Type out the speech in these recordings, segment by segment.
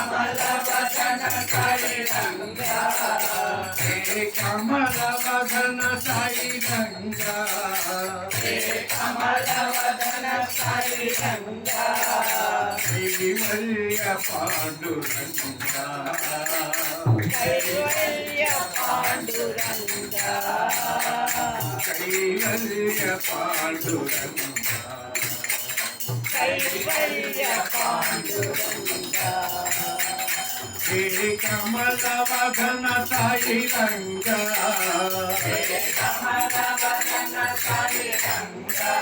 కమలవదన సాయి రంగా హే కమలవదన సాయి రంగా హే కమలవదన సాయి రంగా కైవల్య పాండురంగా కైవల్య పాండురంగా కైవల్య పాండురంగా కైవల్య పాండురంగా హే కమలవదన సాయి రంగా హే కమలవదన సాయి రంగా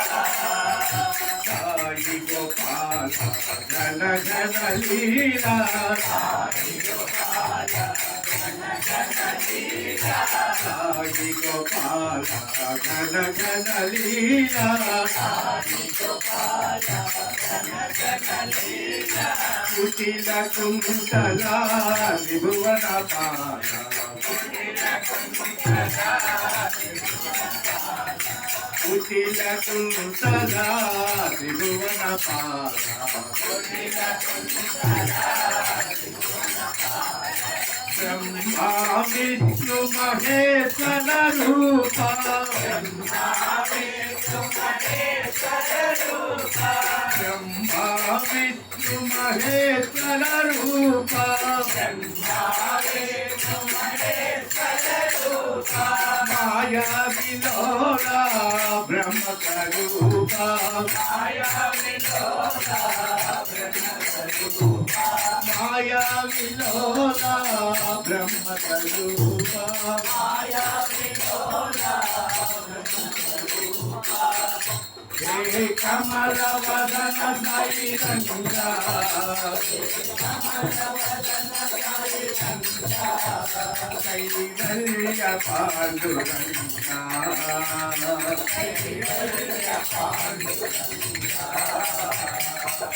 సాయి గోపాల ఘన ఘన లీలా సాయి గోపాల ఘన ఘన లీలా సాయి గోపాల ఘన ఘన లీలా సాయి గోపాల ఘన ఘన లీలా కుటిల కుంతల త్రిభువన పాల కుటిల కుంతల కుటిల కుంతల త్రిభువన పాల కుటిల కుంతల త్రిభువన పాల బ్రహ్మా విష్ణు మహేశ్వర రూప బ్రహ్మా విష్ణు మహేశ్వర రూప బ్రహ్మా విష్ణు మహేశ్వర రూప బ్రహ్మా విష్ణు మహేశ్వర రూప మాయా విలోల బ్రహ్మ స్వరూప మాయా విలోల బ్రహ్మ స్వరూప మాయా విలోల బ్రహ్మ స్వరూప మాయా విలోల హే కమలవదన సాయి రంగా కైవల్య పాండురంగా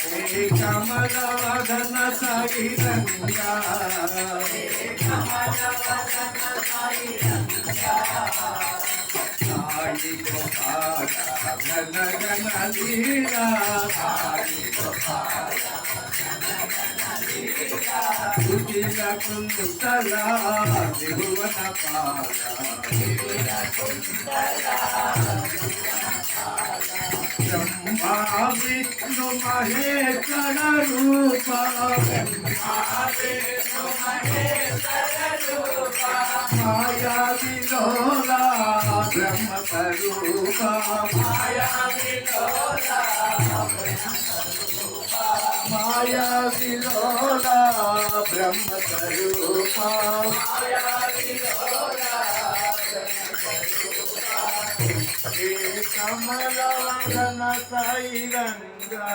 హే కమలవదన సాయి రంగా సాయి గోపాల ఘన ఘన లీలా సాయి గోపాల కుటిల కుంతల త్రిభువన పాల బ్రహ్మా విష్ణు మహేశ్వర రూప బ్రహ్మా విష్ణు మహేశ్వర రూప మాయా విలోల బ్రహ్మ స్వరూప మాయా విలోల మాయా విలోల బ్రహ్మ స్వరూప మాయా విలోల హే కమలవదన సాయి రంగా